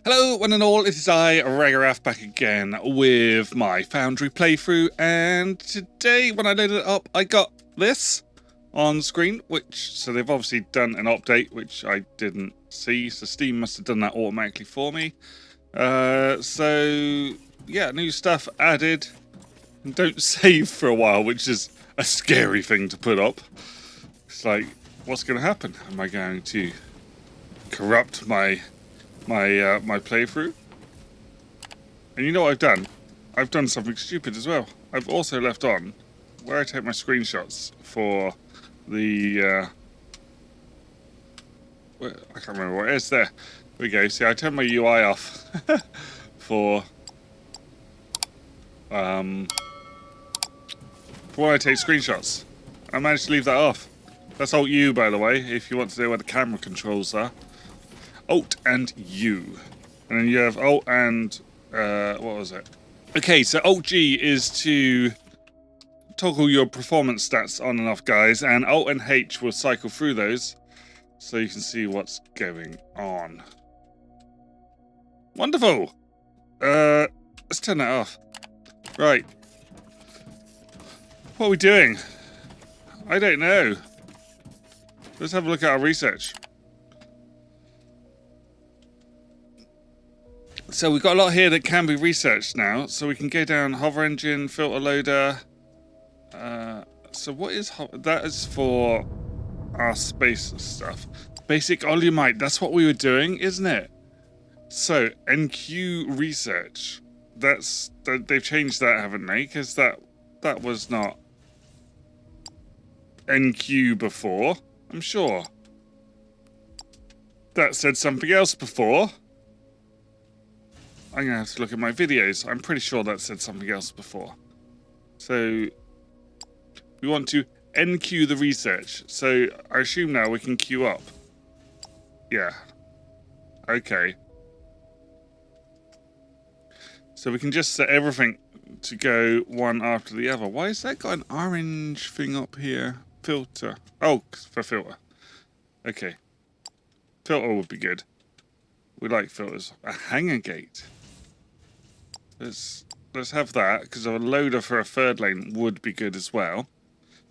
Hello one and all, it is I, Ragarath, back again with my Foundry playthrough, and today when I loaded it up I got this on screen, so they've obviously done an update which I didn't see, so Steam must have done that automatically for me. So yeah, new stuff added, and don't save for a while, which is a scary thing to put up. It's like, what's going to happen? Am I going to corrupt my playthrough? And you know what I've done? I've done something stupid as well. I've also left on where I take my screenshots for the I can't remember what it is. There we go. See, I turned my UI off for when I take screenshots. I managed to leave that off. That's Alt U, by the way, if you want to know where the camera controls are. Alt and U. And then you have Alt and what was it? Okay, so Alt G is to toggle your performance stats on and off, guys, and Alt and H will cycle through those so you can see what's going on. Wonderful. Let's turn that off. Right. What are we doing? I don't know. Let's have a look at our research. So we've got a lot here that can be researched now. So we can go down hover engine, filter loader. So what is that? Is for our space stuff. Basic Olumite. That's what we were doing, isn't it? So NQ research. They've changed that, haven't they? Because that was not NQ before. I'm sure. That said something else before. I'm going to have to look at my videos. I'm pretty sure that said something else before. So we want to NQ the research. So I assume now we can queue up. Yeah. Okay. So we can just set everything to go one after the other. Why has that got an orange thing up here? Filter. Oh, for filter. Okay. Filter would be good. We like filters. A hanger gate. Let's have that, because a loader for a third lane would be good as well.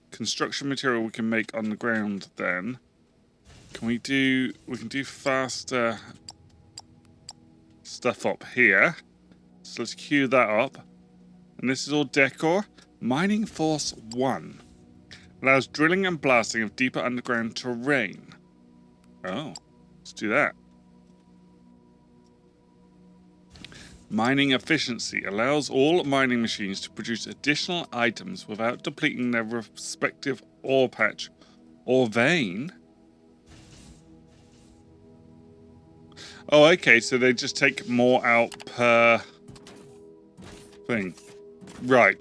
Construction material we can make on the ground then. We can do faster stuff up here. So let's queue that up. And this is all decor. Mining Force 1. Allows drilling and blasting of deeper underground terrain. Oh, let's do that. Mining efficiency allows all mining machines to produce additional items without depleting their respective ore patch or vein. Oh, okay, so they just take more out per thing. Right.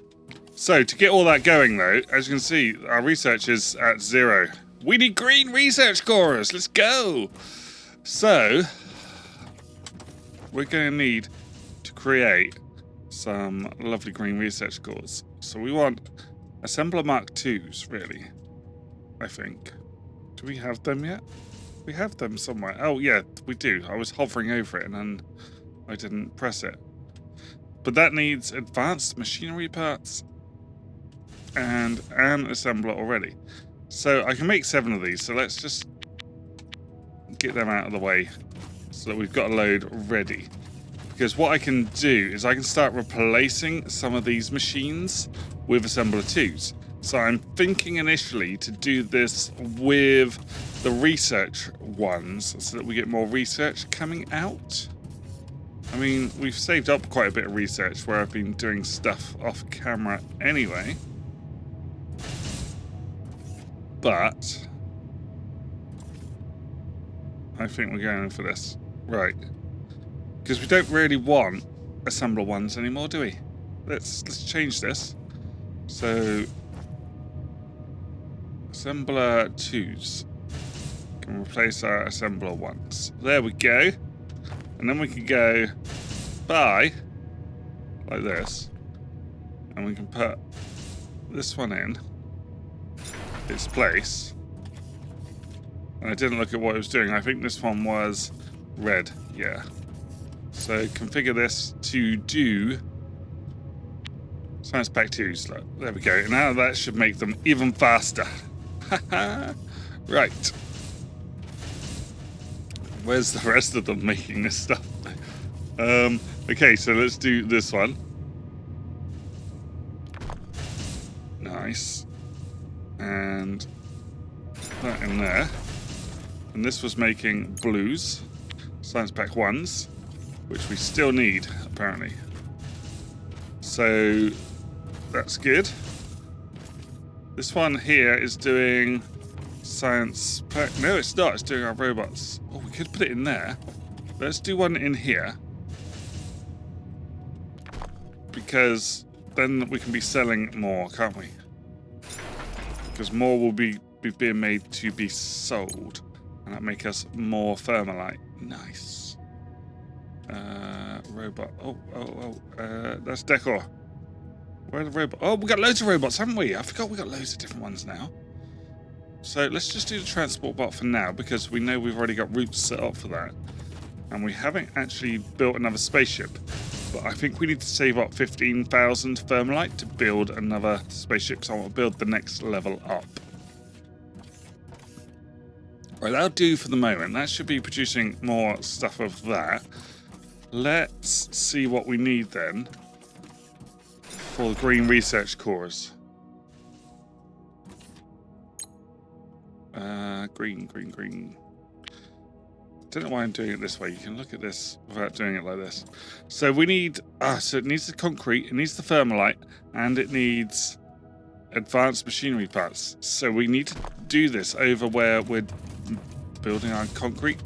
So to get all that going, though, as you can see, our research is at 0. We need green research cores. Let's go. So we're going to need create some lovely green research cores. So we want assembler Mark IIs, really. I think. Do we have them yet? We have them somewhere. Oh yeah, we do. I was hovering over it and then I didn't press it. But that needs advanced machinery parts and an assembler already. So I can make 7 of these. So let's just get them out of the way so that we've got a load ready. Because what I can do is I can start replacing some of these machines with assembler 2s. So I'm thinking initially to do this with the research ones so that we get more research coming out. I mean, we've saved up quite a bit of research where I've been doing stuff off camera anyway. But I think we're going for this. Right. Because we don't really want assembler 1s anymore, do we? Let's change this. So assembler 2s can replace our assembler 1s. There we go. And then we can go by like this. And we can put this one in its place. And I didn't look at what it was doing. I think this one was red. Yeah. So configure this to do Science Pack 2. So there we go. Now that should make them even faster. Right. Where's the rest of them making this stuff? Okay, so let's do this one. Nice. And that in there. And this was making blues. Science Pack 1s. Which we still need, apparently. So that's good. This one here is doing Science Pack. No, it's not. It's doing our robots. Oh, we could put it in there. Let's do one in here. Because then we can be selling more, can't we? Because more will be being made to be sold. And that'll make us more thermalite. Nice. Robot. That's decor. Where are the robots? Oh, we got loads of robots, haven't we? I forgot we got loads of different ones now. So let's just do the transport bot for now, because we know we've already got routes set up for that. And we haven't actually built another spaceship. But I think we need to save up 15,000 thermalite to build another spaceship, because I want to build the next level up. Right, that'll do for the moment. That should be producing more stuff of that. Let's see what we need then for the green research cores. Green. Don't know why I'm doing it this way. You can look at this without doing it like this. So we need, so it needs the concrete, it needs the thermalite, and it needs advanced machinery parts. So we need to do this over where we're building our concrete.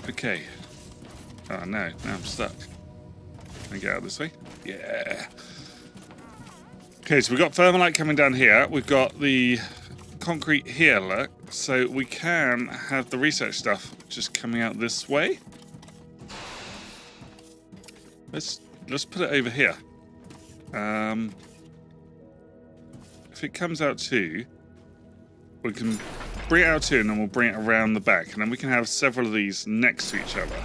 Okay. Oh no, now I'm stuck. Can I get out this way? Yeah. Okay, so we've got thermalite coming down here. We've got the concrete here, look. So we can have the research stuff just coming out this way. Let's put it over here. If it comes out too, we can bring it out too, and then we'll bring it around the back, and then we can have several of these next to each other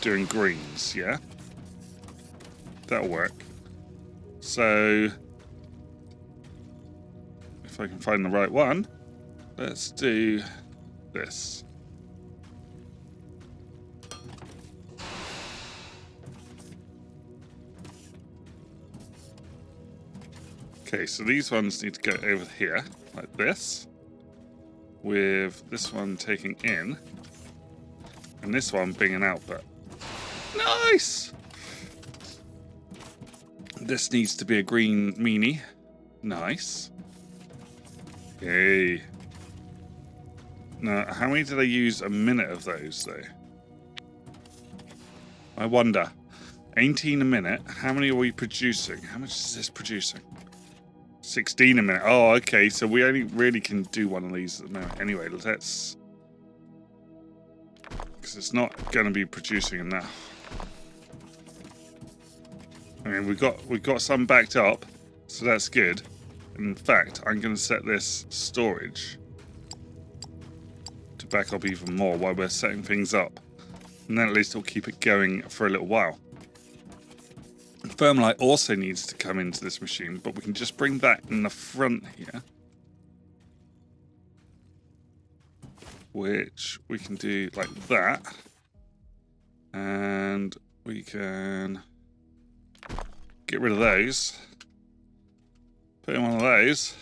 doing greens, yeah? That'll work. So if I can find the right one, let's do this. Okay, so these ones need to go over here, like this, with this one taking in, and this one being an output. Nice! This needs to be a green meanie. Nice. Yay. Now, how many do they use a minute of those, though? I wonder. 18 a minute. How many are we producing? How much is this producing? 16 a minute. Oh, okay. So we only really can do one of these at the moment. Anyway, let's... because it's not going to be producing enough. I mean, we've got some backed up, so that's good. In fact, I'm going to set this storage to back up even more while we're setting things up. And then at least it'll keep it going for a little while. Thermalite also needs to come into this machine, but we can just bring that in the front here. Which we can do like that. And we can get rid of those. Put in one of those.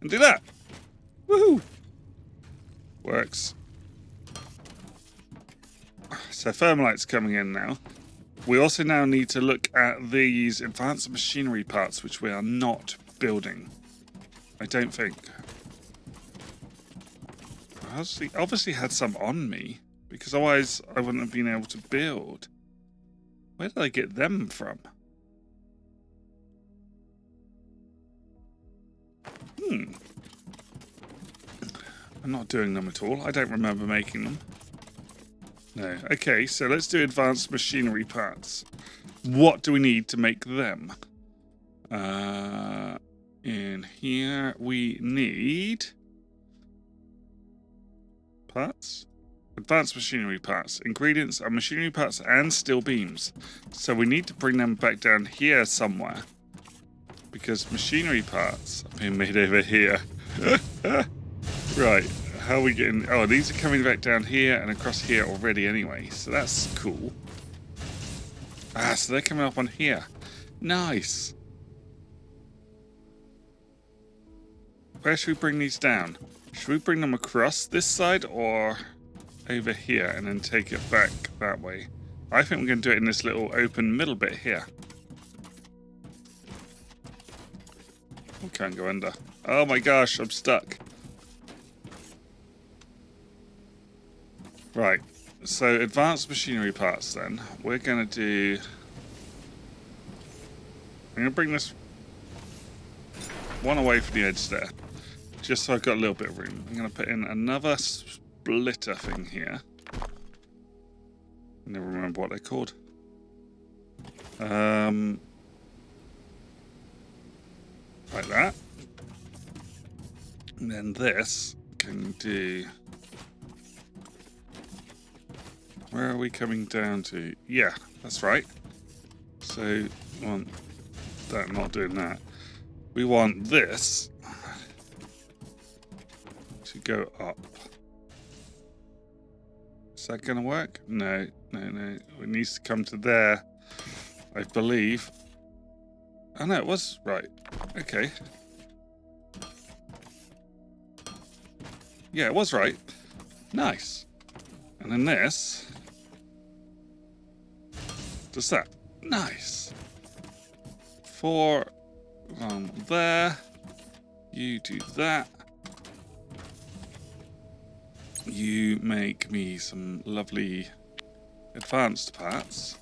And do that. Woohoo! Works. So thermalite's coming in now. We also now need to look at these advanced machinery parts, which we are not building. I don't think. I obviously had some on me, because otherwise I wouldn't have been able to build. Where did I get them from? I'm not doing them at all. I don't remember making them. No. Okay, so let's do advanced machinery parts. What do we need to make them? In here we need parts. Advanced machinery parts. Ingredients are machinery parts and steel beams. So we need to bring them back down here somewhere. Because machinery parts are being made over here. Right, how are we getting... Oh, these are coming back down here and across here already anyway. So that's cool. Ah, so they're coming up on here. Nice. Where should we bring these down? Should we bring them across this side or over here and then take it back that way? I think we're going to do it in this little open middle bit here. We can't go under. Oh my gosh, I'm stuck. Right, so advanced machinery parts then. We're going to do... I'm going to bring this one away from the edge there. Just so I've got a little bit of room. I'm going to put in another splitter thing here. I never remember what they're called. Like that. And then this can do... Where are we coming down to? Yeah, that's right. So, we want that, not doing that. We want this to go up. Is that going to work? No, no, no. It needs to come to there, I believe. Oh no, it was right. Okay. Yeah, it was right. Nice. And then this does that. Nice. 4 on there. You do that. You make me some lovely advanced parts.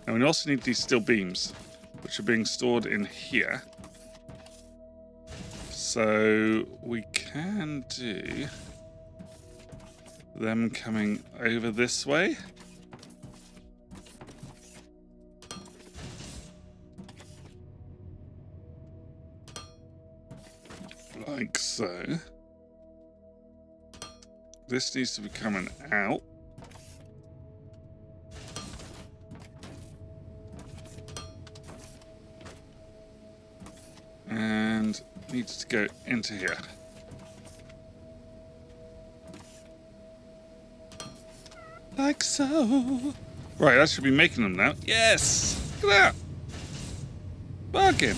And we also need these steel beams, which are being stored in here. So we can do them coming over this way. Like so. This needs to be coming out. And needs to go into here. Like so. Right, I should be making them now. Yes! Look at that! Bargain!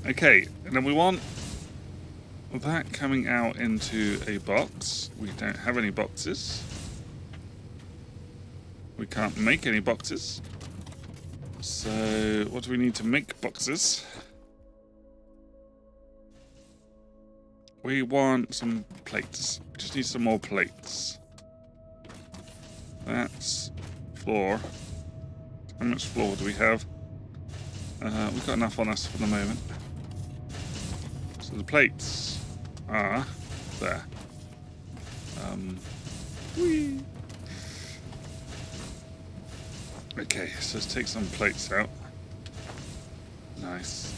Okay, and then we want that coming out into a box. We don't have any boxes. We can't make any boxes. So, what do we need to make boxes? We want some plates. We just need some more plates. That's floor. How much floor do we have? We've got enough on us for the moment. So the plates are there. Whee. Okay, so let's take some plates out. Nice.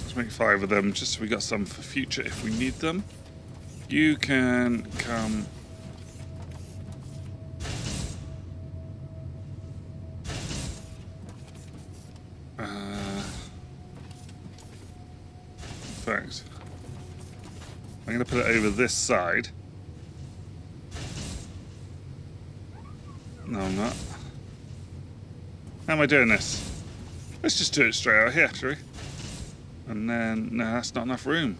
Let's make 5 of them, just so we got some for future if we need them. You can come... Thanks. I'm going to put it over this side. No, I'm not. How am I doing this? Let's just do it straight out here, shall we? And then, no, that's not enough room.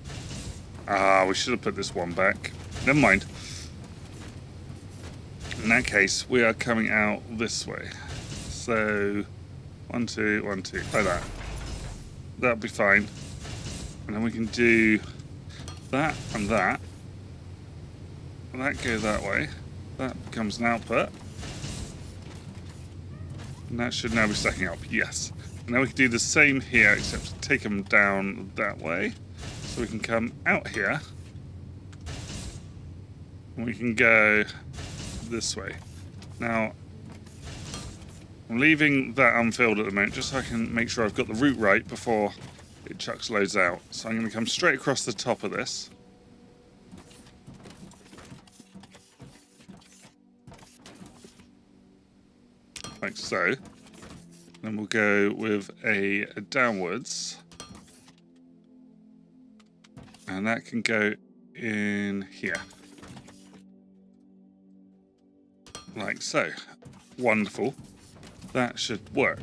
Ah, we should have put this one back. Never mind. In that case, we are coming out this way. So, 1, 2, 1, 2, like that. That'll be fine. And then we can do that and that. And that goes that way. That becomes an output. And that should now be stacking up, yes. And then we can do the same here, except take them down that way. So we can come out here. And we can go this way. Now, I'm leaving that unfilled at the moment, just so I can make sure I've got the route right before it chucks loads out. So I'm going to come straight across the top of this. Like so. Then we'll go with a downwards. And that can go in here. Like so. Wonderful. That should work.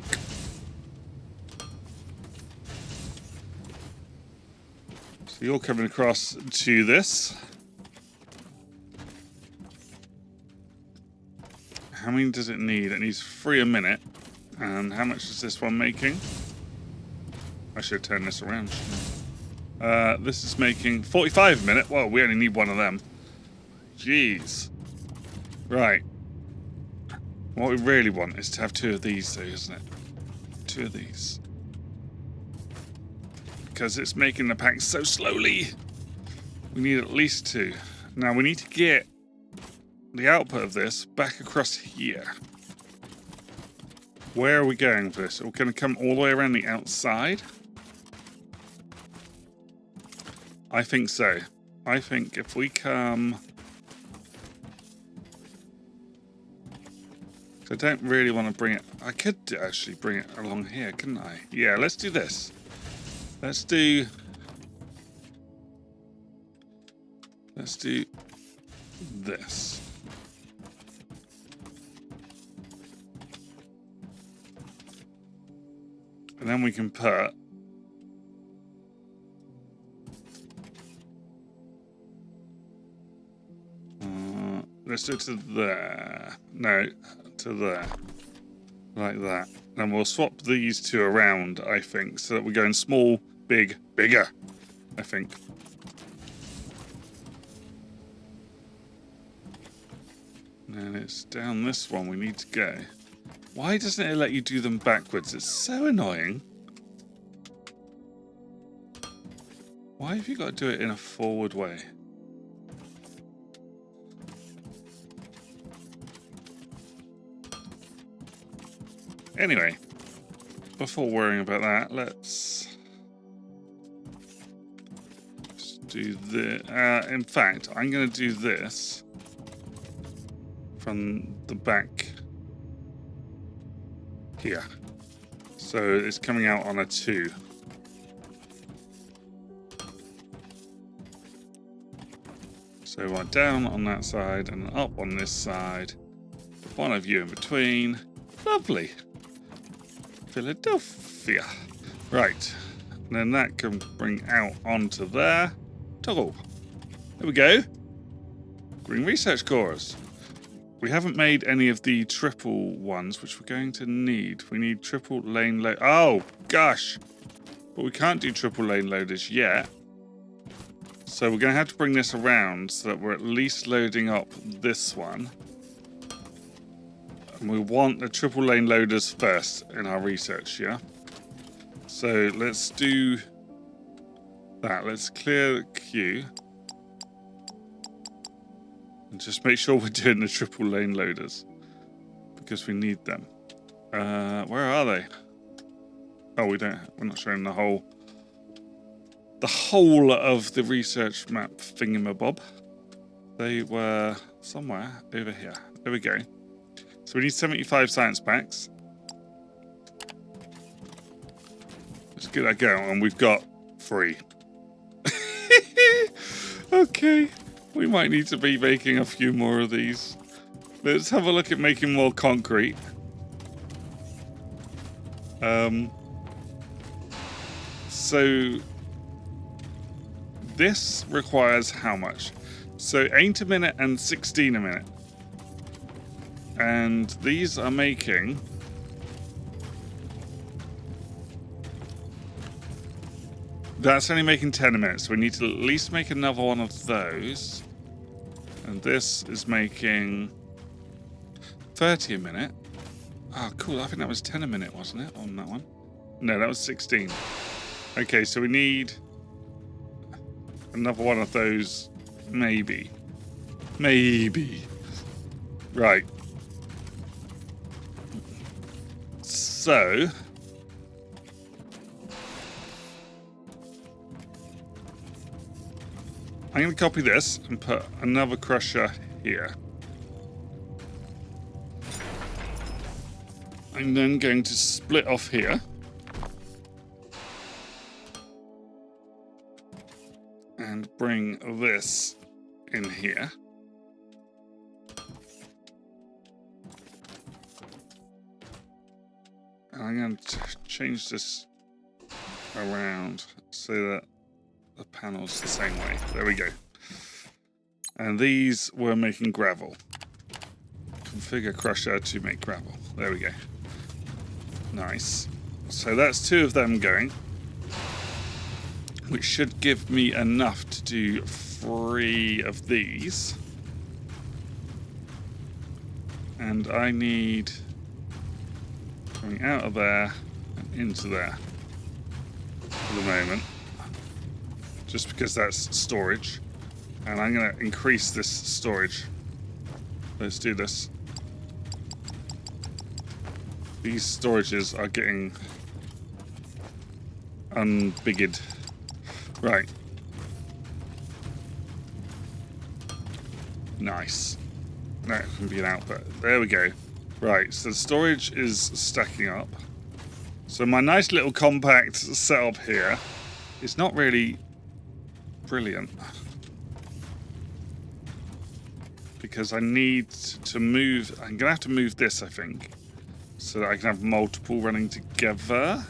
So you're coming across to this. How many does it need? It needs 3 a minute. And how much is this one making? I should turn this around, shouldn't I? This is making 45 a minute. Well, we only need one of them. Jeez. Right. What we really want is to have 2 of these, though, isn't it? 2 of these. Because it's making the pack so slowly. We need at least 2. Now, we need to get the output of this back across here. Where are we going for this? Are we going to come all the way around the outside? I think so. I think if we come... I don't really want to bring it... I could actually bring it along here, couldn't I? Yeah, let's do this. Let's do this. And then we can put... let's do it to there. No, to there. Like that. And we'll swap these 2 around, I think, so that we're going small, big, bigger, I think. And it's down this one we need to go. Why doesn't it let you do them backwards? It's so annoying. Why have you got to do it in a forward way? Anyway, before worrying about that, let's do this. In fact, I'm going to do this from the back here. So it's coming out on a 2. So one down on that side and up on this side. One of you in between. Lovely. Philadelphia. Right. And then that can bring out onto there. Toggle. There we go. Green research cores. We haven't made any of the triple ones, which we're going to need. We need triple lane load. Oh, gosh. But we can't do triple lane loaders yet. So we're going to have to bring this around so that we're at least loading up this one. And we want the triple lane loaders first in our research, yeah? So let's do that. Let's clear the queue. And just make sure we're doing the triple lane loaders. Because we need them. Where are they? Oh, we're not showing the whole of the research map thingamabob. They were somewhere over here. There we go. So we need 75 science packs. Let's get that going, and we've got 3. Okay. We might need to be making a few more of these. Let's have a look at making more concrete. So this requires how much? So 8 a minute and 16 a minute. And these are making... That's only making 10 a minute, so we need to at least make another one of those. And this is making 30 a minute. Oh, cool. I think that was 10 a minute, wasn't it, on that one? No, that was 16. Okay, so we need another one of those, maybe. Maybe. Right. I'm going to copy this and put another crusher here. I'm then going to split off here. And bring this in here. And I'm going to change this around so that the panel's the same way. There we go. And these were making gravel. Configure crusher to make gravel. There we go. Nice. So that's 2 of them going, which should give me enough to do 3 of these. And I need coming out of there and into there for the moment, just because that's storage. And I'm going to increase this storage. Let's do this. These storages are getting unbigged. Right. Nice. That can be an output. There we go. Right, so the storage is stacking up. So my nice little compact setup here is not really brilliant. Because I need to move... I'm going to have to move this, I think. So that I can have multiple running together.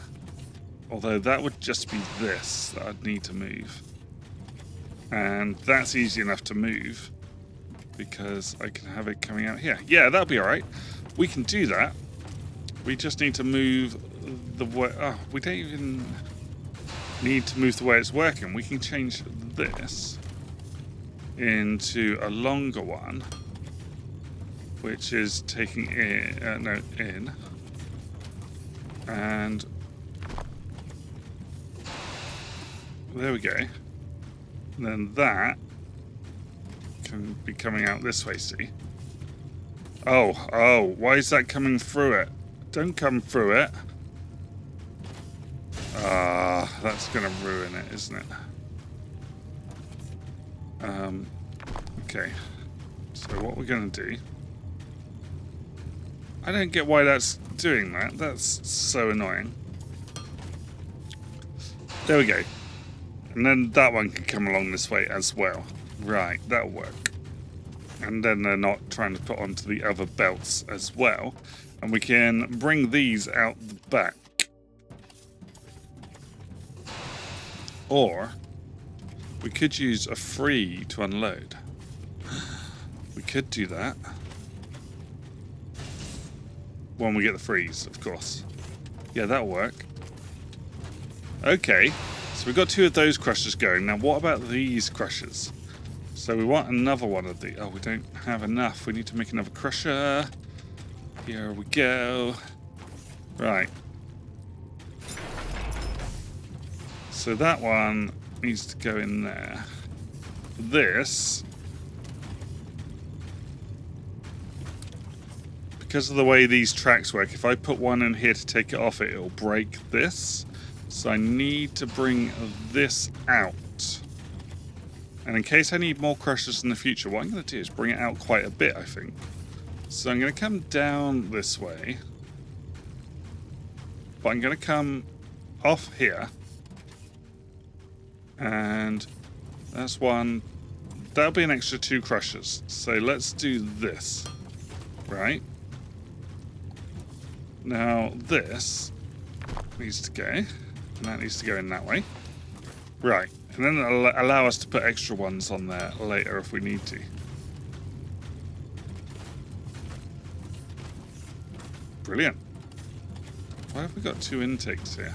Although that would just be this that I'd need to move. And that's easy enough to move. Because I can have it coming out here. Yeah, that'll be alright. We can do that. We just need to move the way... Oh, we don't even need to move the way it's working. We can change this into a longer one, which is taking in, in, and there we go. And then that can be coming out this way, see? Oh, why is that coming through it? Don't come through it. Ah, that's gonna ruin it, isn't it? Okay. So what we're gonna do... I don't get why that's doing that. That's so annoying. There we go. And then that one can come along this way as well. Right, that'll work. And then they're not trying to put onto the other belts as well. And we can bring these out the back. Or we could use a free to unload. We could do that. When we get the freeze, of course. Yeah, that'll work. Okay, so we've got 2 of those crushers going. Now, what about these crushers? So we want another one of the... Oh, we don't have enough. We need to make another crusher. Here we go. Right. So that one needs to go in there. This... Because of the way these tracks work, if I put one in here to take it off, it'll break this. So I need to bring this out. And in case I need more crushers in the future, what I'm going to do is bring it out quite a bit, I think. So I'm going to come down this way. But I'm going to come off here. And that's one. That'll be an extra 2 crushers. So let's do this. Right. Now this needs to go. And that needs to go in that way. Right. And then it'll allow us to put extra ones on there later if we need to. Brilliant. Why have we got 2 intakes here?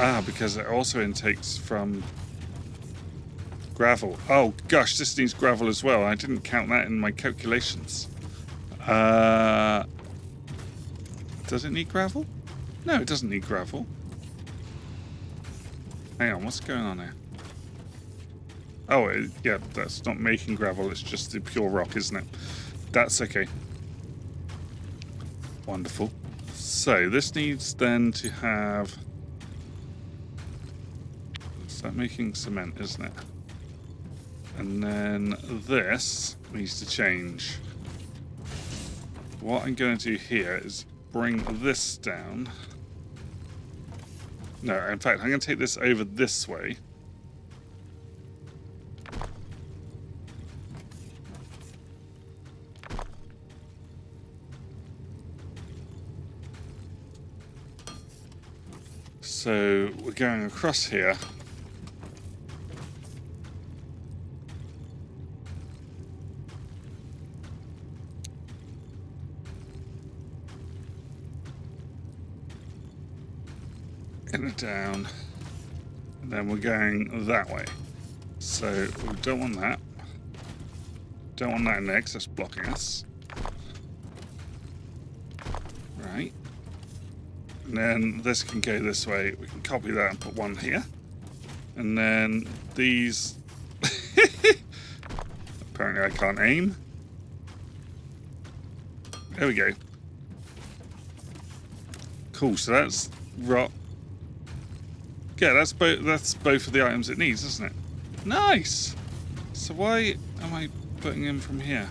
Ah, because it also intakes from gravel. Oh gosh, this needs gravel as well. I didn't count that in my calculations. Does it need gravel? No, it doesn't need gravel. Hang on, what's going on here? Oh, yeah, that's not making gravel, it's just the pure rock, isn't it? That's okay. Wonderful. So, this needs then to have that making cement, isn't it? And then this needs to change. What I'm going to do here is bring this down. No, in fact, I'm going to take this over this way. So we're going across here. And down. And then we're going that way. So we don't want that. Don't want that next, that's blocking us. Right. And then this can go this way. We can copy that and put one here. And then these... Apparently I can't aim. There we go. Cool, so that's rock. Yeah, that's both of the items it needs, isn't it? Nice! So why am I putting in from here?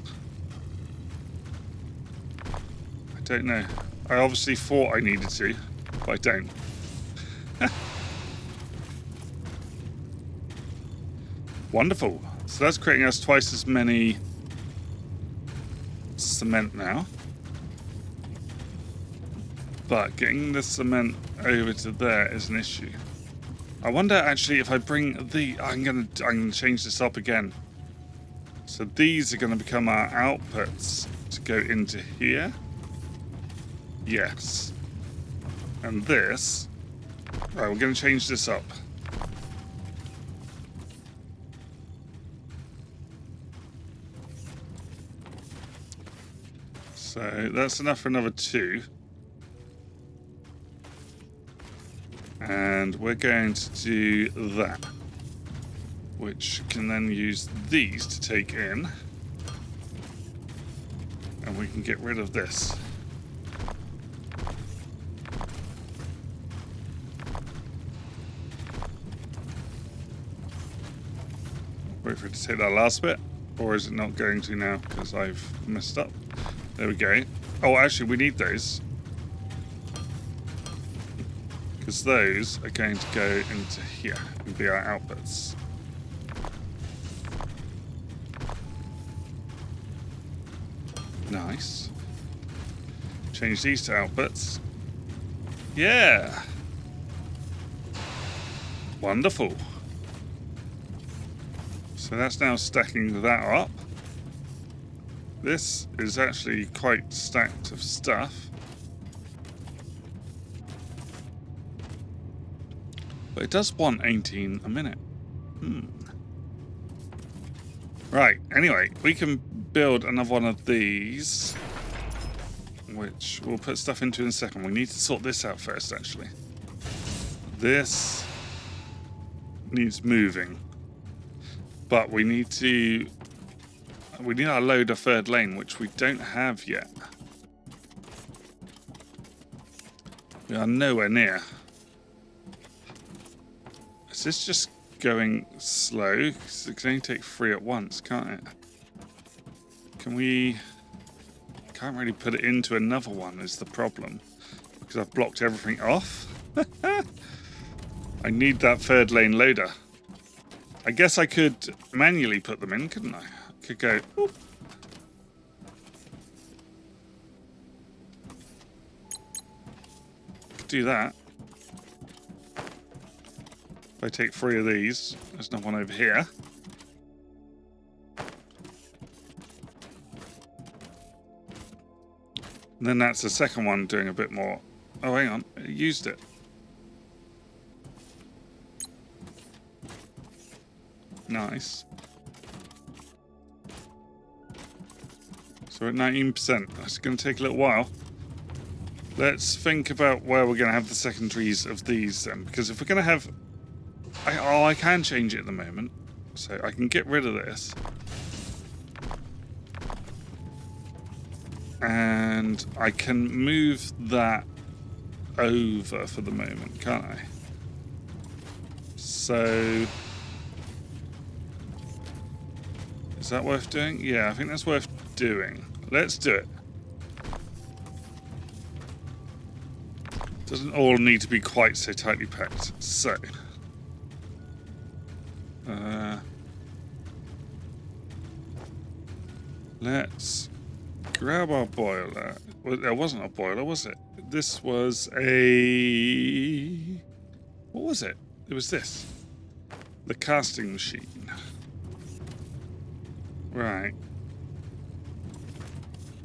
I don't know. I obviously thought I needed to, but I don't. Wonderful. So that's creating us twice as many cement now. But getting the cement over to there is an issue. I wonder actually if I bring the... I'm gonna change this up again. So these are gonna become our outputs to go into here. Yes. And this... Right, we're going to change this up. So that's enough for another 2. And we're going to do that. Which can then use these to take in. And we can get rid of this. Wait for it to take that last bit, or is it not going to now because I've messed up? There we go. Oh, actually, we need those because those are going to go into here and be our outputs. Nice. Change these to outputs. Yeah. Wonderful. So that's now stacking that up. This is actually quite stacked of stuff. But it does want 18 a minute. Right, anyway, we can build another one of these, which we'll put stuff into in a second. We need to sort this out first, actually. This needs moving. But we need our load of third lane, which we don't have yet. We are nowhere near. Is this just going slow? 'Cause it can only take 3 at once, can't it? Can we... Can't really put it into another one is the problem. Because I've blocked everything off. I need that third lane loader. I guess I could manually put them in, couldn't I? I could go... Oop. Could do that. If I take 3 of these, there's another one over here. And then that's the second one doing a bit more. Oh, hang on. It used it. Nice. So we're at 19%. That's going to take a little while. Let's think about where we're going to have the secondaries of these then. Because if we're going to have... I can change it at the moment. So I can get rid of this. And I can move that over for the moment, can't I? So is that worth doing? Yeah, I think that's worth doing. Let's do it. Doesn't all need to be quite so tightly packed. So let's grab our boiler. Well, there wasn't a boiler, was it? This was a... What was it? It was this. The casting machine. Right.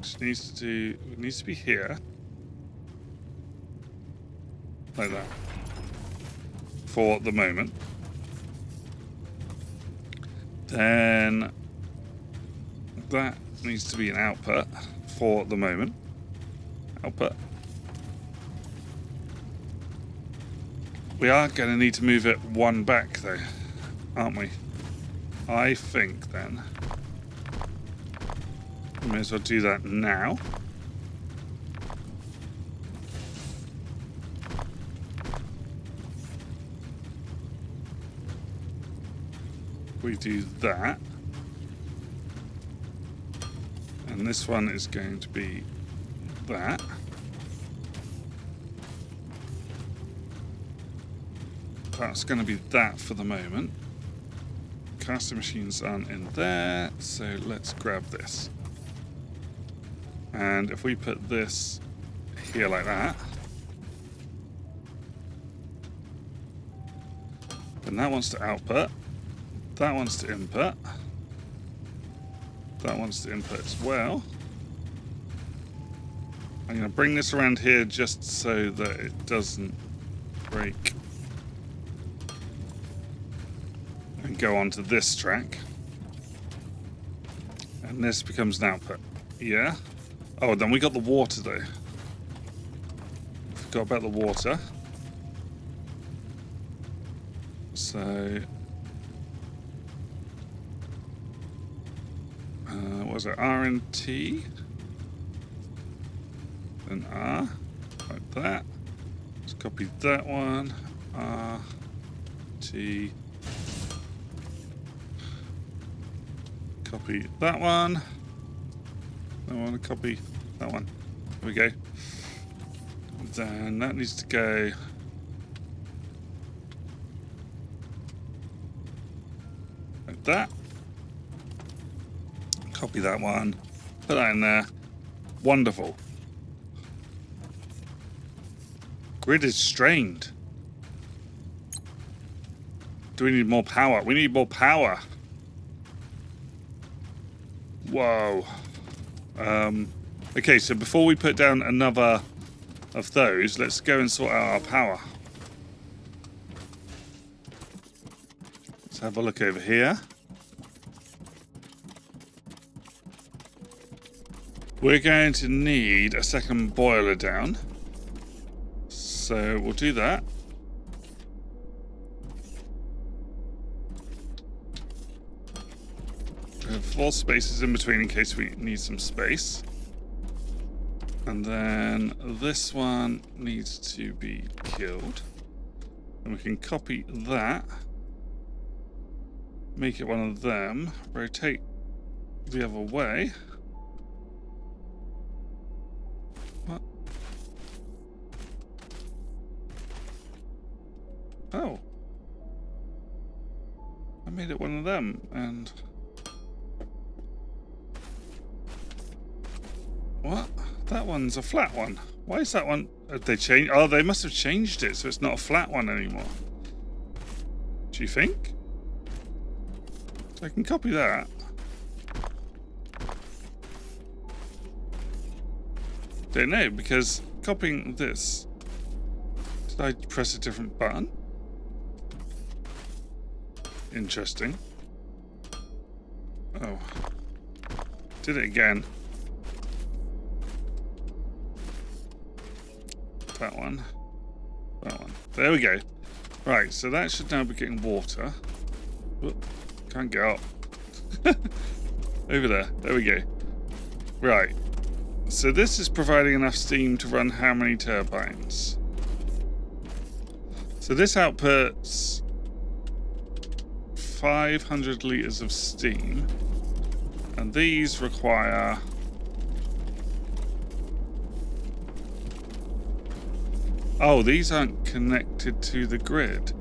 It needs to be here. Like that. For the moment. Then that needs to be an output for the moment. Output. We are going to need to move it one back though, aren't we? I think then. We may as well do that now. We do that. And this one is going to be that. That's going to be that for the moment. Casting machines aren't in there, so let's grab this. And if we put this here like that, then that wants to output, that wants to input, that wants to input as well. I'm going to bring this around here just so that it doesn't break. And go onto this track. And this becomes an output. Yeah? Oh, then we got the water though. Forgot about the water. So... what was it? R and T? Then R. Like that. Let's copy that one. R, T... Copy that one. I want to copy that one. There we go. Then that needs to go like that. Copy that one. Put that in there. Wonderful. Grid is strained. Do we need more power? We need more power. Whoa. Okay, so before we put down another of those, let's go and sort out our power. Let's have a look over here. We're going to need a second boiler down. So we'll do that. We have 4 spaces in between in case we need some space. And then this one needs to be killed. And we can copy that. Make it one of them. Rotate the other way. What? Oh. I made it one of them and... What? That one's a flat one. Why is that one? Have they changed? Oh, they must have changed it so it's not a flat one anymore. Do you think? So I can copy that. Don't know, because copying this... Did I press a different button? Interesting. Oh. Did it again. That one. That one. There we go. Right, so that should now be getting water. Whoop, can't get up. Over there. There we go. Right. So this is providing enough steam to run how many turbines? So this outputs 500 litres of steam. And these require... Oh, these aren't connected to the grid.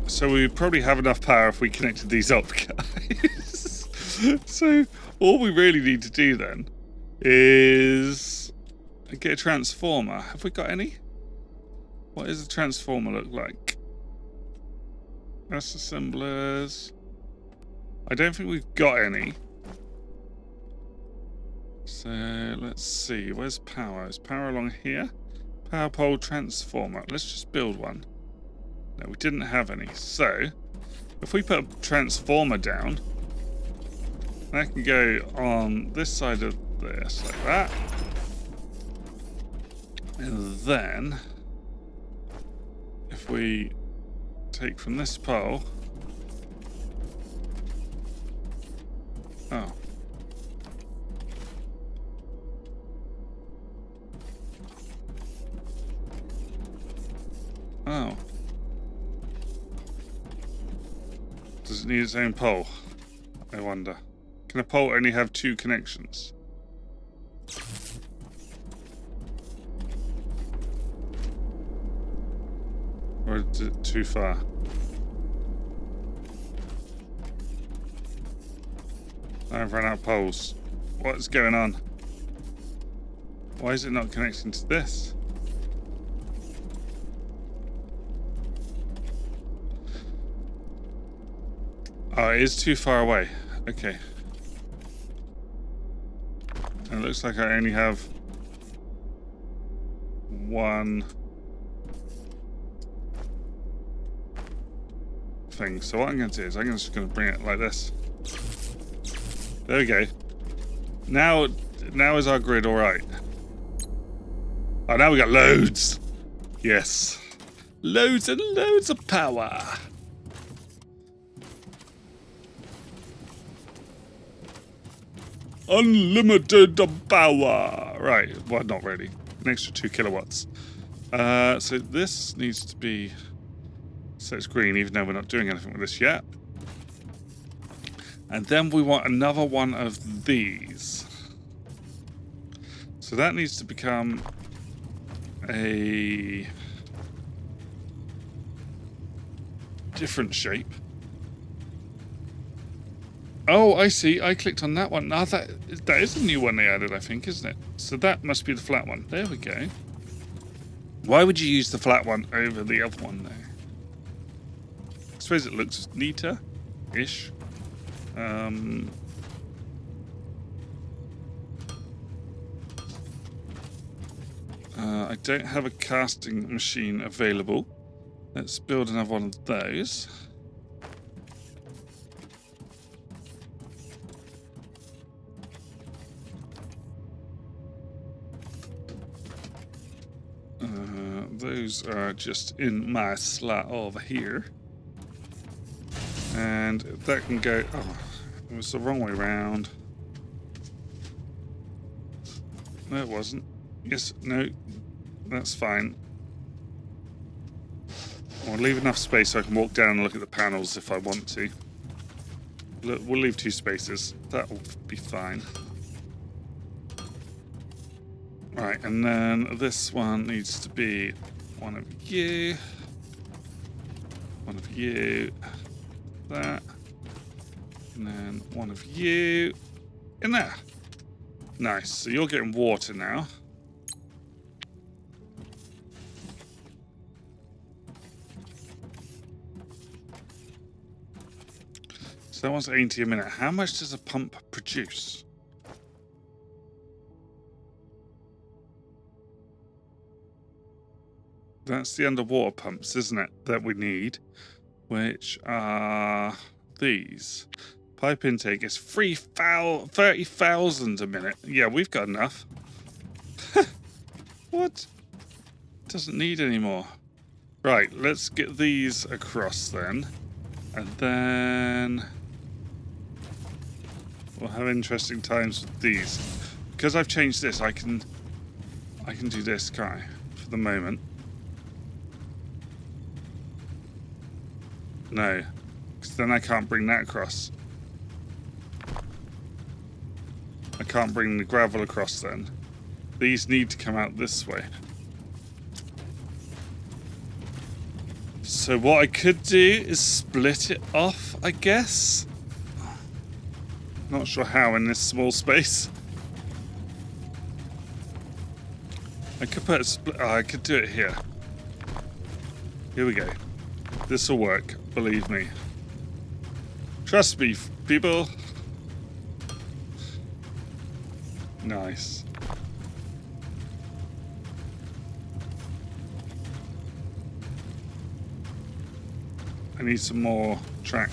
So we would probably have enough power if we connected these up, guys. So all we really need to do then is get a transformer. Have we got any? What does a transformer look like? That's assemblers. I don't think we've got any. So let's see. Where's power? Is power along here? Power pole transformer. Let's just build one. No, we didn't have any. So if we put a transformer down, that can go on this side of this, like that. And then if we take from this pole... Oh. Oh. Does it need its own pole? I wonder. Can a pole only have 2 connections? Or is it too far? I've run out of poles. What's going on? Why is it not connecting to this? Oh, it is too far away. Okay. And it looks like I only have one thing. So what I'm going to do is I'm just going to bring it like this. There we go. Now is our grid all right? Oh, now we got loads. Yes. Loads and loads of power. Unlimited power. Right. Well, not really. An extra 2 kilowatts. So this needs to be... So it's green, even though we're not doing anything with this yet. And then we want another one of these. So that needs to become a different shape. Oh, I see. I clicked on that one. Now that is a new one they added, I think, isn't it? So that must be the flat one. There we go. Why would you use the flat one over the other one, though? I suppose it looks neater-ish. I don't have a casting machine available. Let's build another one of those. Those are just in my slot over here. And that can go... Oh, it was the wrong way around. No, it wasn't. Yes, no, that's fine. I'll leave enough space so I can walk down and look at the panels if I want to. Look, we'll leave 2 spaces. That will be fine. Right, and then this one needs to be one of you. One of you. That. And then one of you. In there. Nice. So you're getting water now. So that one's 80 a minute. How much does a pump produce? That's the underwater pumps, isn't it, that we need? Which are these. Pipe intake is 30,000 a minute. Yeah, we've got enough. What? Doesn't need any more. Right, let's get these across then. And then we'll have interesting times with these. Because I've changed this, I can do this, can't I? For the moment. No. then I can't bring that across. I can't bring the gravel across then. These need to come out this way. So what I could do is split it off, I guess. Not sure how in this small space. I could put a split. Oh, I could do it here. Here we go. This will work, believe me. Trust me, people. Nice. I need some more track.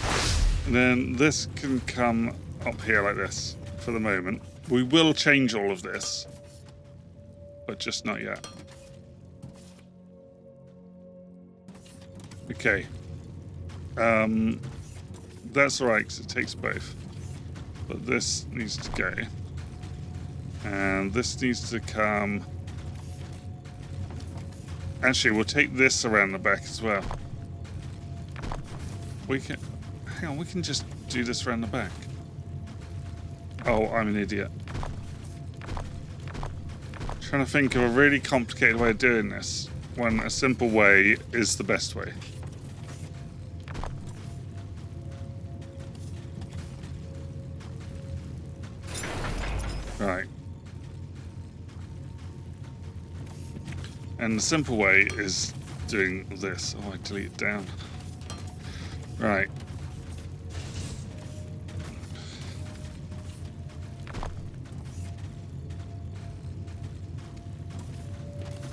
And then this can come up here like this for the moment. We will change all of this, but just not yet. Okay. That's alright because it takes both. But this needs to go. And this needs to come. Actually, we'll take this around the back as well. We can. Hang on, we can just do this around the back. Oh, I'm an idiot. Trying to think of a really complicated way of doing this when a simple way is the best way. Right. And the simple way is doing this. Oh, I delete it down. Right.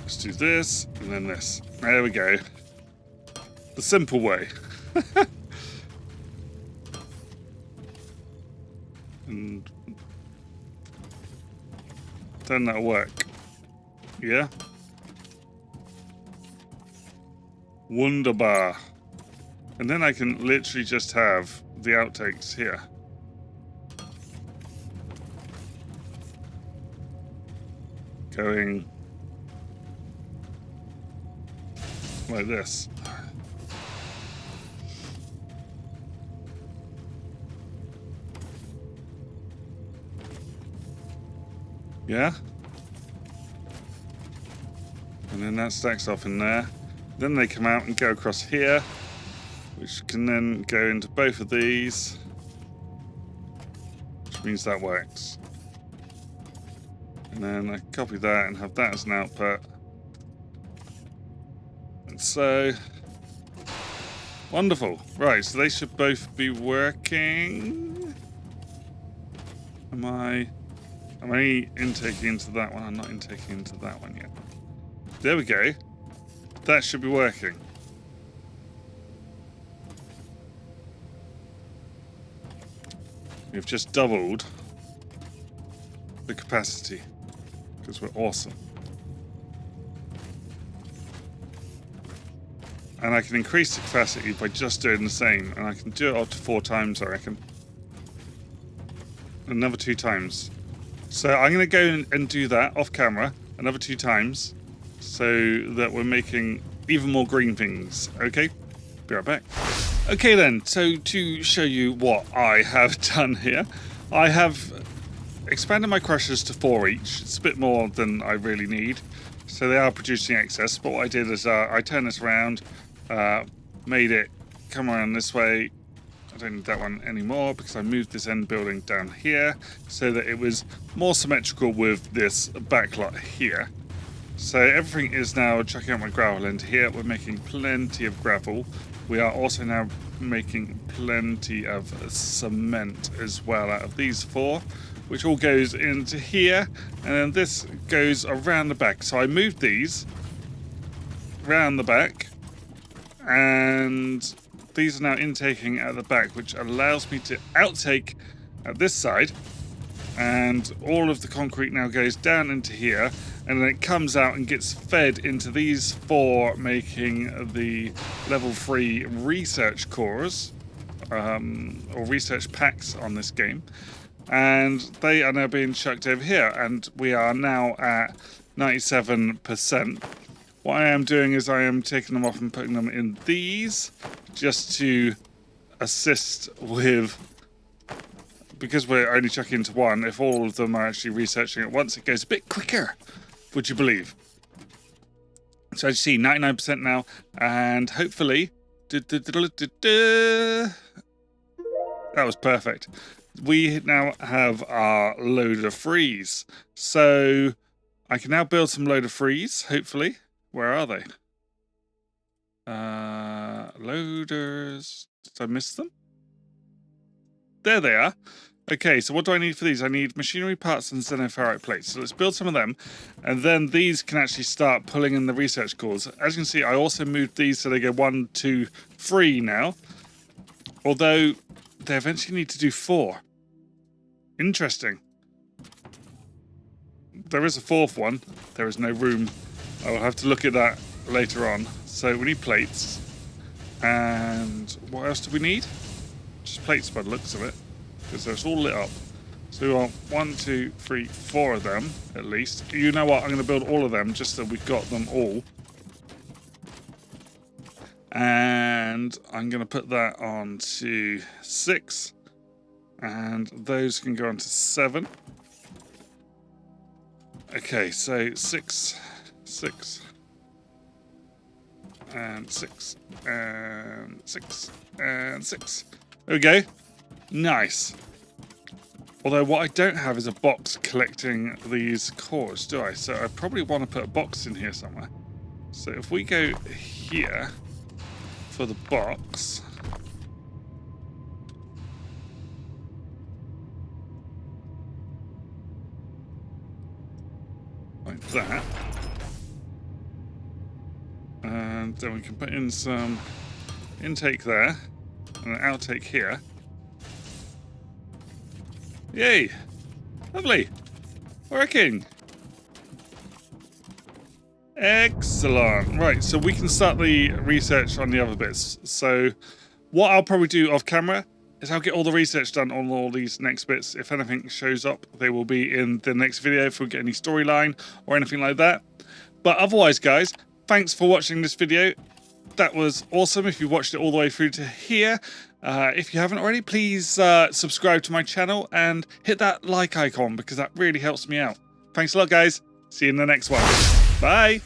Let's do this, and then this. There we go. The simple way. And then that'll work. Yeah? Wunderbar. And then I can literally just have the outtakes here. Going like this. Yeah? And then that stacks off in there. Then they come out and go across here, which can then go into both of these, which means that works. And then I copy that and have that as an output. And so, wonderful. Right, so they should both be working. Am I intaking into that one? I'm not intaking into that one yet. There we go. That should be working. We've just doubled the capacity because we're awesome. And I can increase the capacity by just doing the same, and I can do it up to 4 times, I reckon. Another 2 times. So I'm going to go and do that off camera another 2 times so that we're making even more green things. Okay? Be right back. Okay then, so to show you what I have done here, I have expanded my crushers to 4 each. It's a bit more than I really need, so they are producing excess. But what I did is I turned this around, made it come around this way. I don't need that one anymore because I moved this end building down here so that it was more symmetrical with this backlot here. So everything is now chucking out my gravel into here. We're making plenty of gravel. We are also now making plenty of cement as well out of these 4, which all goes into here, and then this goes around the back. So I moved these around the back, and these are now intaking at the back, which allows me to outtake at this side, and all of the concrete now goes down into here, and then it comes out and gets fed into these 4, making the level 3 research cores, or research packs on this game. And they are now being chucked over here, and we are now at 97%. What I am doing is I am taking them off and putting them in these, just to assist with, because we're only chucking into one, if all of them are actually researching at once, it goes a bit quicker, would you believe? So as you see, 99% now, and hopefully, that was perfect. We now have our loader freeze. So I can now build some loader freeze, hopefully. Where are they? Loaders. Did I miss them? There they are. Okay, so what do I need for these? I need machinery parts and xenoferrite plates. So let's build some of them. And then these can actually start pulling in the research cores. As you can see, I also moved these so they go 1, 2, 3 now. Although they eventually need to do 4. Interesting. There is a 4th one. There is no room. I will have to look at that later on. So we need plates. And what else do we need? Just plates by the looks of it. Because it's all lit up. So we want 1, 2, 3, 4 of them at least. You know what? I'm going to build all of them just so we've got them all. And I'm going to put that on to 6. And those can go on to 7. Okay, so 6, 6, and 6, and 6, and 6. There we go. Nice. Although what I don't have is a box collecting these cores, do I? So I probably want to put a box in here somewhere. So if we go here for the box. Like that. And then we can put in some intake there and an outtake here. Yay! Lovely! Working! Excellent! Right, so we can start the research on the other bits. So what I'll probably do off camera is I'll get all the research done on all these next bits. If anything shows up, they will be in the next video if we get any storyline or anything like that. But otherwise, guys, thanks for watching this video. That was awesome if you watched it all the way through to here. If you haven't already, please subscribe to my channel and hit that like icon because that really helps me out. Thanks a lot, guys. See you in the next one. Bye.